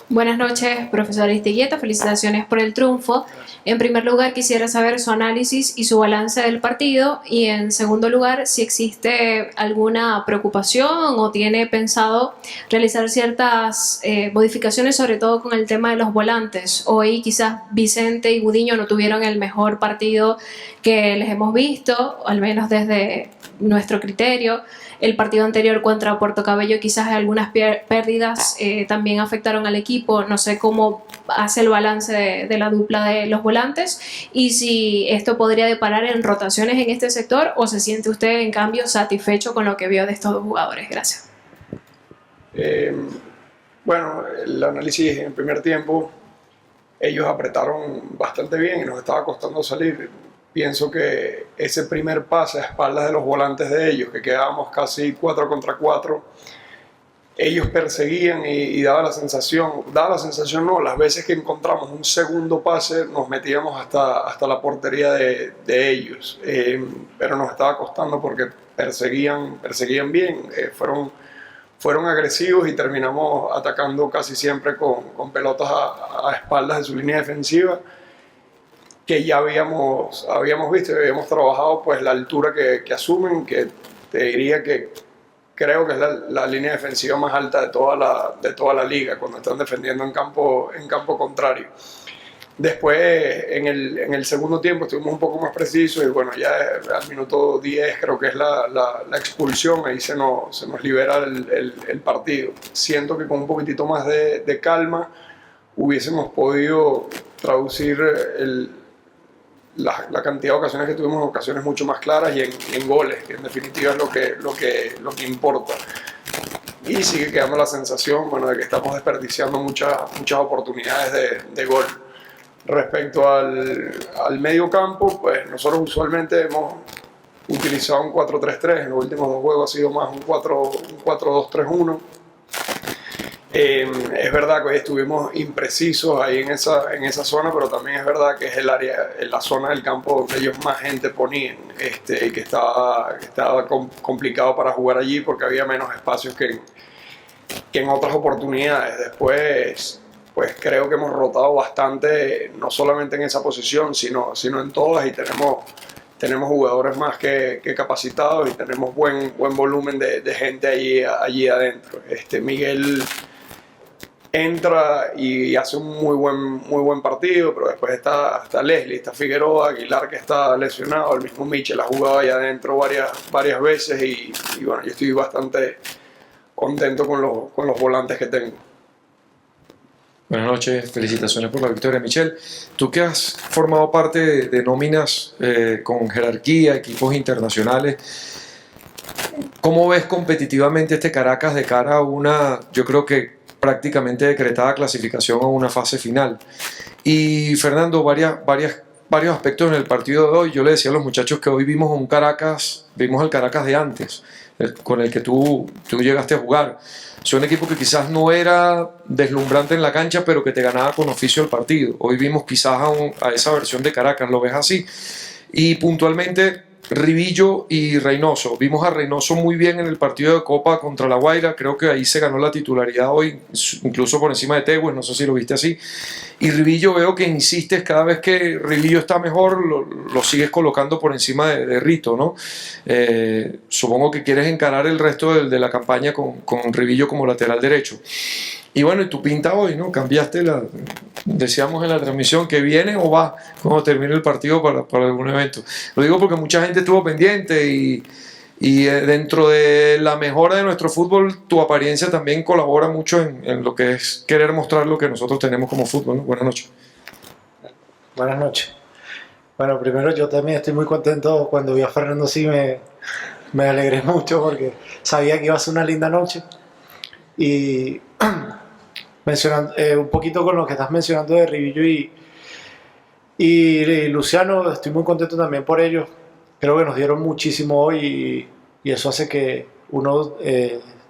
Buenas noches, profesor Istiguieta. Felicitaciones por el triunfo. En primer lugar, quisiera saber su análisis y su balance del partido. Y en segundo lugar, si existe alguna preocupación o tiene pensado realizar ciertas modificaciones, sobre todo con el tema de los volantes. Hoy quizás Vicente y Gudiño no tuvieron el mejor partido que les hemos visto, al menos desde nuestro criterio. El partido anterior contra Puerto Cabello quizás algunas pérdidas también afectaron al equipo. No sé cómo hace el balance de la dupla de los volantes y si esto podría deparar en rotaciones en este sector o se siente usted en cambio satisfecho con lo que vio de estos dos jugadores. Gracias. Eh, bueno, el análisis en el primer tiempo, ellos apretaron bastante bien y nos estaba costando salir. Pienso que ese primer pase a espaldas de los volantes de ellos, que quedábamos casi 4 contra 4, ellos perseguían y daba la sensación no, las veces que encontramos un segundo pase nos metíamos hasta la portería de ellos, pero nos estaba costando porque perseguían bien, fueron agresivos y terminamos atacando casi siempre con pelotas a espaldas de su línea defensiva, que ya habíamos visto y habíamos trabajado, pues la altura que asumen, que te diría que creo que es la línea defensiva más alta de toda la liga cuando están defendiendo en campo contrario. Después, en el segundo tiempo, estuvimos un poco más precisos y bueno, ya al minuto 10 creo que es la expulsión, ahí se nos libera el partido. Siento que con un poquitito más de calma hubiésemos podido traducir la cantidad de ocasiones que tuvimos, en ocasiones mucho más claras y en goles, que en definitiva es lo que importa. Y sigue quedando la sensación, bueno, de que estamos desperdiciando muchas oportunidades de gol. Respecto al medio campo, pues nosotros usualmente hemos utilizado un 4-3-3, en los últimos dos juegos ha sido más un 4-2-3-1. Es verdad que hoy estuvimos imprecisos ahí en esa zona, pero también es verdad que es el área, la zona del campo donde ellos más gente ponían, y que estaba complicado para jugar allí porque había menos espacios que en otras oportunidades. Después, pues creo que hemos rotado bastante, no solamente en esa posición, sino en todas, y tenemos jugadores más que capacitados y tenemos buen volumen de gente allí adentro. Miguel entra y hace un muy buen partido, pero después está Leslie, está Figueroa, Aguilar, que está lesionado, el mismo Michel ha jugado ahí adentro varias veces y bueno, yo estoy bastante contento con los volantes que tengo. Buenas noches, felicitaciones por la victoria, Michel. Tú que has formado parte de nóminas con jerarquía, equipos internacionales, ¿cómo ves competitivamente este Caracas de cara a una, yo creo que prácticamente decretada clasificación a una fase final? Y Fernando, varios aspectos en el partido de hoy. Yo le decía a los muchachos que hoy vimos el Caracas de antes, con el que tú llegaste a jugar. Es un equipo que quizás no era deslumbrante en la cancha, pero que te ganaba con oficio el partido. Hoy vimos quizás a esa versión de Caracas, ¿lo ves así? Y puntualmente, Rivillo y Reynoso. Vimos a Reynoso muy bien en el partido de Copa contra La Guaira, creo que ahí se ganó la titularidad hoy, incluso por encima de Tegues, no sé si lo viste así. Y Rivillo, veo que insistes cada vez que Rivillo está mejor, lo sigues colocando por encima de Rito, ¿no? Supongo que quieres encarar el resto de la campaña con Rivillo como lateral derecho. Y bueno, y tu pinta hoy, ¿no? Cambiaste decíamos en la transmisión, que viene o va cuando termine el partido para algún evento. Lo digo porque mucha gente estuvo pendiente y dentro de la mejora de nuestro fútbol, tu apariencia también colabora mucho en lo que es querer mostrar lo que nosotros tenemos como fútbol, ¿no? Buenas noches. Buenas noches. Bueno, primero yo también estoy muy contento. Cuando vi a Fernando, sí me alegré mucho porque sabía que iba a ser una linda noche. Y mencionando un poquito con lo que estás mencionando de Rivillo y Luciano, estoy muy contento también por ellos. Creo que nos dieron muchísimo hoy y eso hace que uno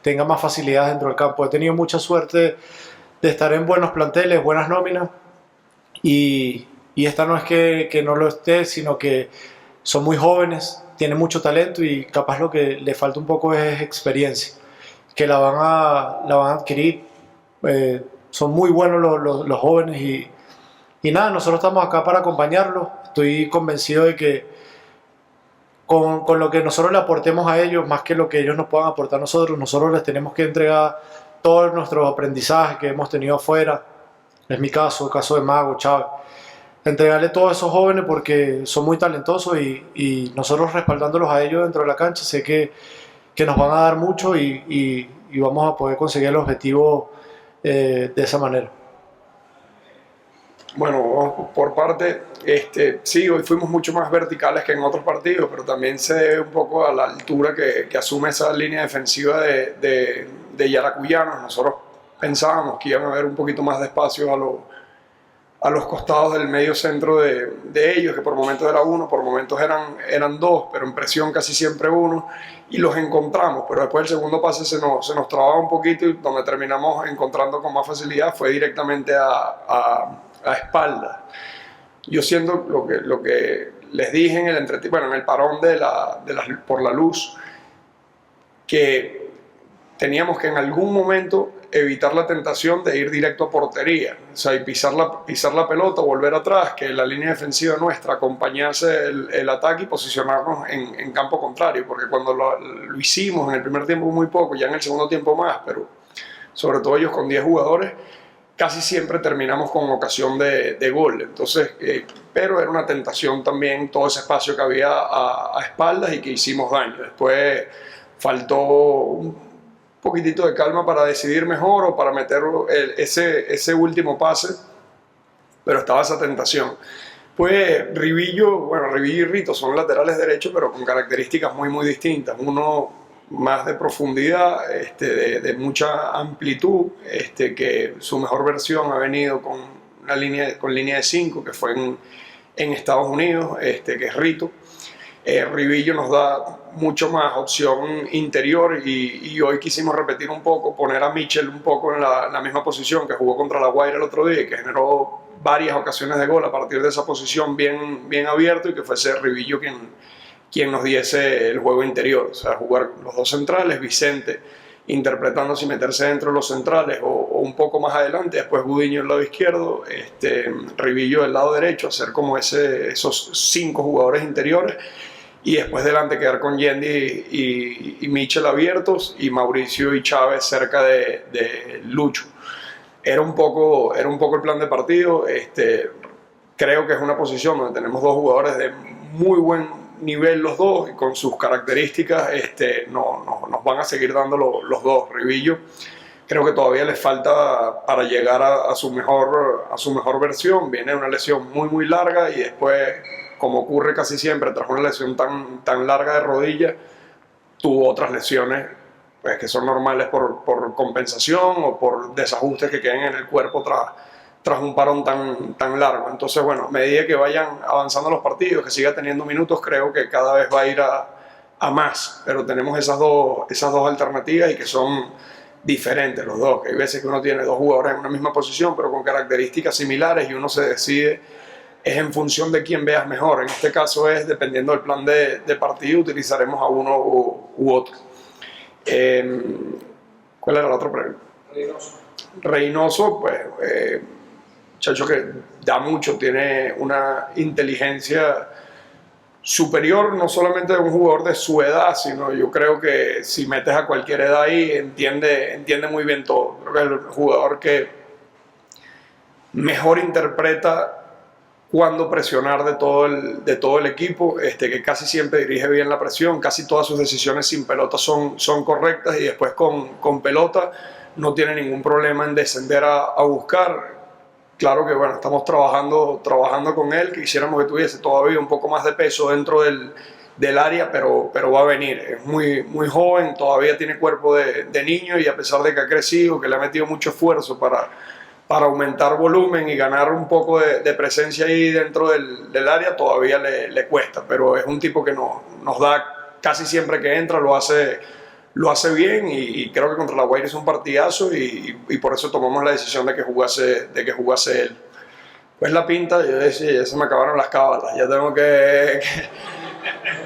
tenga más facilidades dentro del campo. He tenido mucha suerte de estar en buenos planteles, buenas nóminas, y esta no es que no lo esté, sino que son muy jóvenes, tienen mucho talento y capaz lo que le falta un poco es experiencia, que la van a adquirir son muy buenos los jóvenes y nada, nosotros estamos acá para acompañarlos. Estoy convencido de que con lo que nosotros le aportemos a ellos, más que lo que ellos nos puedan aportar a nosotros les tenemos que entregar todos nuestros aprendizajes que hemos tenido afuera. Es mi caso, el caso de Mago, Chávez. Entregarle todo a esos jóvenes porque son muy talentosos y nosotros respaldándolos a ellos dentro de la cancha, sé que nos van a dar mucho y vamos a poder conseguir el objetivo de esa manera. Bueno, por parte, sí, hoy fuimos mucho más verticales que en otros partidos, pero también se debe un poco a la altura que asume esa línea defensiva de yaracuyanos. Nosotros pensábamos que iban a haber un poquito más de espacio a los costados del medio centro de ellos, que por momentos era uno, por momentos eran dos, pero en presión casi siempre uno, y los encontramos, pero después el segundo pase se nos trababa un poquito y donde terminamos encontrando con más facilidad fue directamente a espaldas. Yo siento lo que les dije en en el parón por la luz, que teníamos que en algún momento evitar la tentación de ir directo a portería, o sea, y pisar la pelota, volver atrás, que la línea defensiva nuestra acompañase el ataque y posicionarnos en campo contrario, porque cuando lo hicimos en el primer tiempo muy poco, ya en el segundo tiempo más, pero sobre todo ellos con 10 jugadores, casi siempre terminamos con ocasión de gol. Entonces, pero era una tentación también todo ese espacio que había a espaldas y que hicimos daño. Después faltó un poquitito de calma para decidir mejor o para meter ese último pase, pero estaba esa tentación. Pues Rivillo y Rito son laterales derechos, pero con características muy distintas. Uno más de profundidad, de mucha amplitud, que su mejor versión ha venido con línea de 5, que fue en Estados Unidos, que es Rito. Rivillo nos da mucho más opción interior y hoy quisimos repetir un poco, poner a Michel un poco en la misma posición que jugó contra La Guaira el otro día y que generó varias ocasiones de gol a partir de esa posición bien abierto, y que fuese Rivillo quien nos diese el juego interior, o sea, jugar los dos centrales, Vicente interpretando si meterse dentro de los centrales o un poco más adelante, después Gudiño del lado izquierdo, Rivillo del lado derecho, hacer como esos 5 jugadores interiores, y después delante quedar con Yendi y Michel abiertos y Mauricio y Chávez cerca de Lucho. Era un poco el plan de partido. Creo que es una posición donde tenemos dos jugadores de muy buen nivel los dos, y con sus características nos van a seguir dando los dos. Rivillo creo que todavía le falta para llegar a su mejor versión. Viene una lesión muy larga y después, como ocurre casi siempre tras una lesión tan larga de rodilla, tuvo otras lesiones pues, que son normales por compensación o por desajustes que queden en el cuerpo tras un parón tan largo. Entonces, bueno, a medida que vayan avanzando los partidos, que siga teniendo minutos, creo que cada vez va a ir a más, pero tenemos esas dos alternativas y que son diferentes los dos, que hay veces que uno tiene dos jugadores en una misma posición pero con características similares y uno se decide es en función de quién veas mejor. En este caso es dependiendo del plan de partido, utilizaremos a uno u otro. ¿Cuál era la otra pregunta? Reynoso, pues muchacho que da mucho, tiene una inteligencia superior, no solamente de un jugador de su edad, sino yo creo que si metes a cualquier edad ahí, entiende muy bien todo. Creo que es el jugador que mejor interpreta cuándo presionar de todo el equipo, que casi siempre dirige bien la presión, casi todas sus decisiones sin pelota son correctas, y después con pelota no tiene ningún problema en descender a buscar. Claro que bueno, estamos trabajando con él, quisiéramos que tuviese todavía un poco más de peso dentro del área, pero va a venir. Es muy joven, todavía tiene cuerpo de niño, y a pesar de que ha crecido, que le ha metido mucho esfuerzo para aumentar volumen y ganar un poco de presencia ahí dentro del área, todavía le cuesta, pero es un tipo que nos da casi siempre que entra, lo hace bien, y creo que contra La Guaira es un partidazo y por eso tomamos la decisión de que jugase él. Pues la pinta, yo decía, ya se me acabaron las cábalas, ya tengo que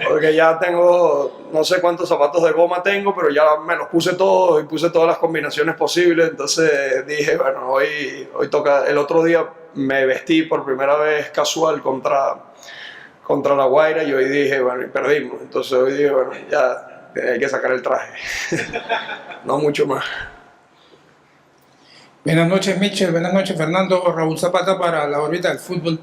porque ya tengo, no sé cuántos zapatos de goma tengo, pero ya me los puse todos y puse todas las combinaciones posibles. Entonces dije, bueno, hoy toca. El otro día me vestí por primera vez casual contra La Guaira y hoy dije, bueno, y perdimos. Entonces hoy dije, bueno, ya hay que sacar el traje. No mucho más. Buenas noches, Michel. Buenas noches, Fernando. Raúl Zapata para la órbita del fútbol.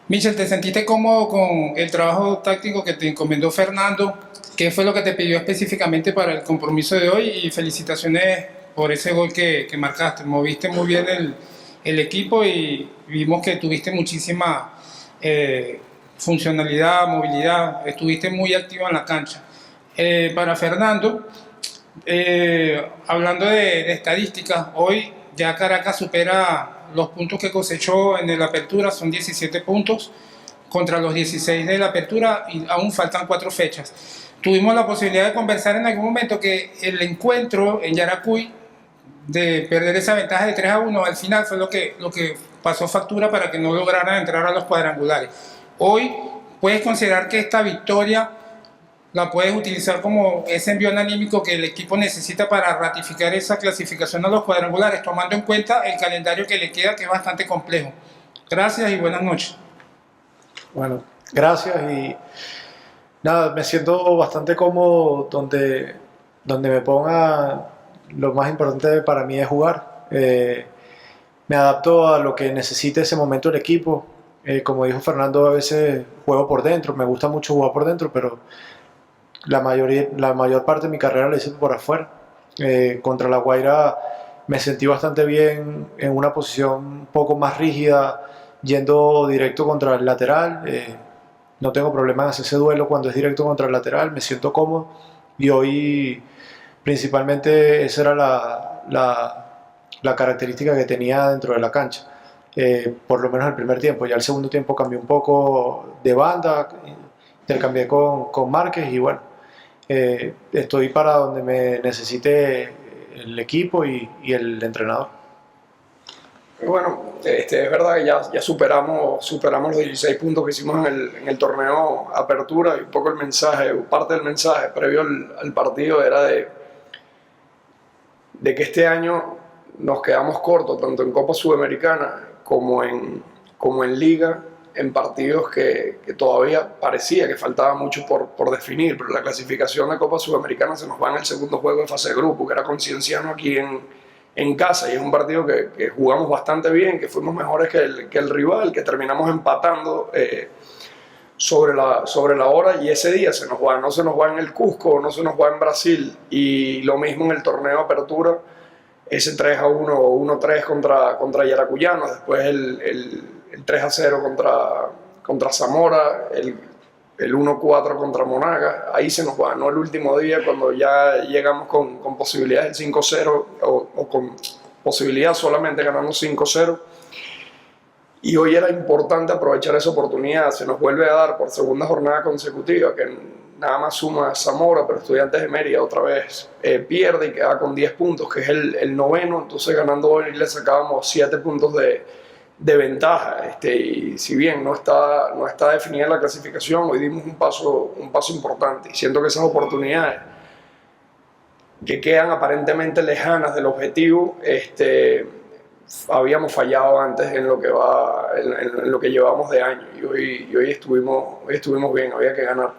Michel, ¿te sentiste cómodo con el trabajo táctico que te encomendó Fernando? ¿Qué fue lo que te pidió específicamente para el compromiso de hoy? Y felicitaciones por ese gol que marcaste. Moviste muy bien el equipo y vimos que tuviste muchísima funcionalidad, movilidad. Estuviste muy activo en la cancha. Para Fernando, hablando de estadísticas, hoy ya Caracas supera los puntos que cosechó en la apertura, son 17 puntos contra los 16 de la apertura y aún faltan 4 fechas. Tuvimos la posibilidad de conversar en algún momento que el encuentro en Yaracuy, de perder esa ventaja de 3-1 al final, fue lo que pasó factura para que no lograran entrar a los cuadrangulares. Hoy, ¿puedes considerar que esta victoria la puedes utilizar como ese envión anímico que el equipo necesita para ratificar esa clasificación a los cuadrangulares, tomando en cuenta el calendario que le queda, que es bastante complejo? Gracias y buenas noches. Bueno, gracias y nada, me siento bastante cómodo donde me ponga. Lo más importante para mí es jugar. Me adapto a lo que necesite ese momento el equipo. Como dijo Fernando, a veces juego por dentro, me gusta mucho jugar por dentro, pero la mayor parte de mi carrera la hice por afuera. Contra La Guaira me sentí bastante bien en una posición un poco más rígida, yendo directo contra el lateral. No tengo problema en hacer ese duelo cuando es directo contra el lateral, me siento cómodo. Y hoy principalmente esa era la característica que tenía dentro de la cancha. Por lo menos el primer tiempo. Ya el segundo tiempo cambié un poco de banda, intercambié con Márquez y bueno, estoy para donde me necesite el equipo y el entrenador. Bueno, es verdad que ya superamos los 16 puntos que hicimos en el torneo Apertura, y un poco el mensaje, parte del mensaje previo al partido era de que este año nos quedamos cortos, tanto en Copa Sudamericana como en Liga, en partidos que todavía parecía que faltaba mucho por definir, pero la clasificación de Copa Sudamericana se nos va en el segundo juego de fase de grupo, que era con Cienciano aquí en casa, y es un partido que jugamos bastante bien, que fuimos mejores que el rival, que terminamos empatando sobre la hora, y ese día no se nos va en el Cusco, no se nos va en Brasil, y lo mismo en el torneo Apertura, ese 3-1 o 1-3 contra Yaracuyanos, después el 3-0 contra Zamora, el 1-4 contra Monagas. Ahí se nos va, no el último día cuando ya llegamos con posibilidades del 5-0 o con posibilidad solamente ganando 5-0. Y hoy era importante aprovechar esa oportunidad. Se nos vuelve a dar por segunda jornada consecutiva, que nada más suma Zamora, pero Estudiantes de Mérida otra vez pierde y queda con 10 puntos, que es el noveno. Entonces ganando hoy le sacábamos 7 puntos de ventaja, y si bien no está definida la clasificación, hoy dimos un paso importante, y siento que esas oportunidades que quedan aparentemente lejanas del objetivo, habíamos fallado antes en lo que llevamos de año, y hoy estuvimos bien, había que ganar.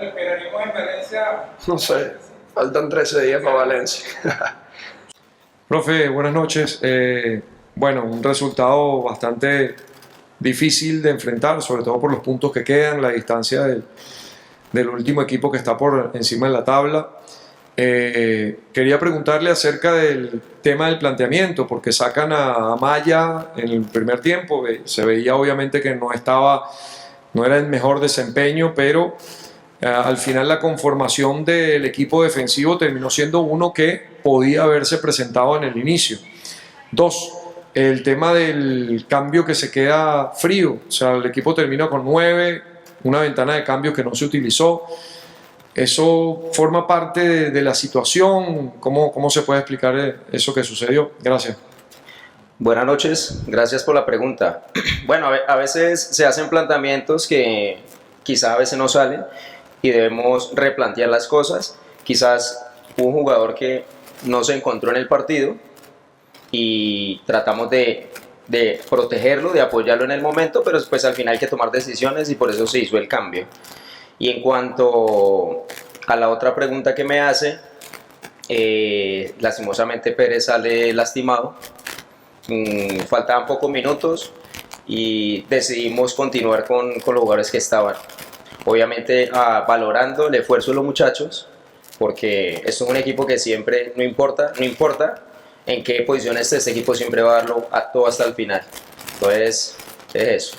¿Esperaremos en Valencia? No sé, faltan 13 días para Valencia. Profe, buenas noches. Bueno, un resultado bastante difícil de enfrentar, sobre todo por los puntos que quedan, la distancia del último equipo que está por encima de la tabla. Quería preguntarle acerca del tema del planteamiento, porque sacan a Maya en el primer tiempo, se veía obviamente que no era el mejor desempeño, pero al final la conformación del equipo defensivo terminó siendo uno que podía haberse presentado en el inicio. 2, el tema del cambio que se queda frío, o sea, el equipo termina con 9, una ventana de cambio que no se utilizó. ¿Eso forma parte de la situación? ¿Cómo se puede explicar eso que sucedió? Gracias. Buenas noches, gracias por la pregunta. Bueno, a veces se hacen planteamientos que quizás a veces no salen y debemos replantear las cosas. Quizás hubo un jugador que no se encontró en el partido y tratamos de protegerlo, de apoyarlo en el momento, pero después al final hay que tomar decisiones y por eso se hizo el cambio. Y en cuanto a la otra pregunta que me hace, lastimosamente Pérez sale lastimado, faltaban pocos minutos y decidimos continuar con los jugadores que estaban. Obviamente valorando el esfuerzo de los muchachos, porque esto es un equipo que siempre, no importa en qué posición esté, este equipo siempre va a darlo a todo hasta el final. Entonces, es eso.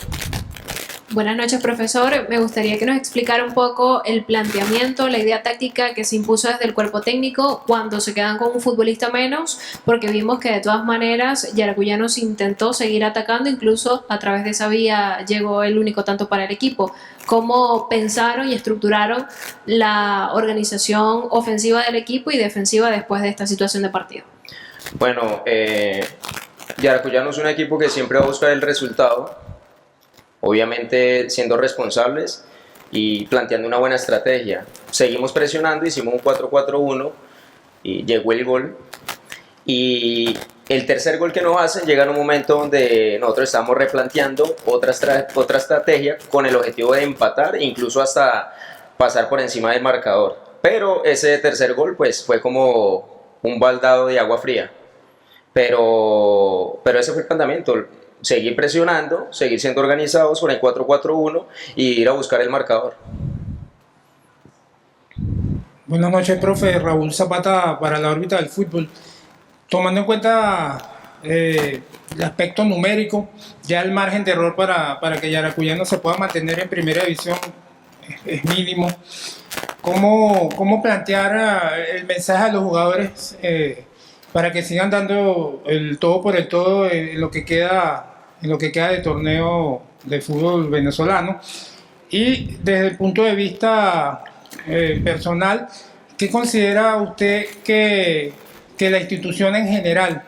Buenas noches, profesor. Me gustaría que nos explicara un poco el planteamiento, la idea táctica que se impuso desde el cuerpo técnico cuando se quedan con un futbolista menos, porque vimos que de todas maneras Yaracuyanos intentó seguir atacando, incluso a través de esa vía llegó el único tanto para el equipo. ¿Cómo pensaron y estructuraron la organización ofensiva del equipo y defensiva después de esta situación de partido? Bueno, Yaracuyanos es un equipo que siempre va a buscar el resultado, obviamente siendo responsables y planteando una buena estrategia. Seguimos presionando, hicimos un 4-4-1 y llegó el gol. Y el tercer gol que nos hacen llega en un momento donde nosotros estamos replanteando otra estrategia con el objetivo de empatar e incluso hasta pasar por encima del marcador. Pero ese tercer gol pues fue como un baldado de agua fría. Pero ese fue el planteamiento. Seguir presionando, seguir siendo organizados con el 4-4-1 y ir a buscar el marcador. Buenas noches, profe. Raúl Zapata para la órbita del fútbol. Tomando en cuenta el aspecto numérico, ya el margen de error para que Yaracuyano se pueda mantener en primera división es mínimo. ¿Cómo plantear el mensaje a los jugadores para que sigan dando el todo por el todo en lo que queda de torneo de fútbol venezolano? Y desde el punto de vista personal, ¿qué considera usted que la institución en general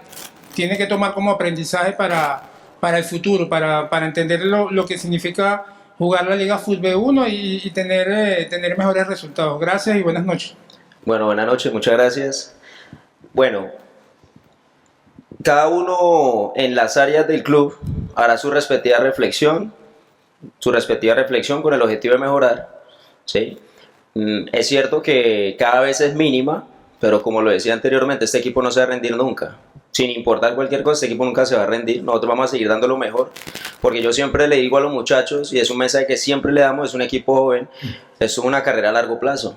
tiene que tomar como aprendizaje para el futuro, para entender lo que significa jugar la Liga Fútbol 1 y tener mejores resultados? Gracias y buenas noches. Bueno, buenas noches, muchas gracias. Bueno, cada uno en las áreas del club hará su respectiva reflexión con el objetivo de mejorar, ¿sí? Es cierto que cada vez es mínima, pero como lo decía anteriormente, este equipo no se va a rendir nunca. Sin importar cualquier cosa, este equipo nunca se va a rendir. Nosotros vamos a seguir dando lo mejor, porque yo siempre le digo a los muchachos, y es un mensaje que siempre le damos, es un equipo joven, es una carrera a largo plazo.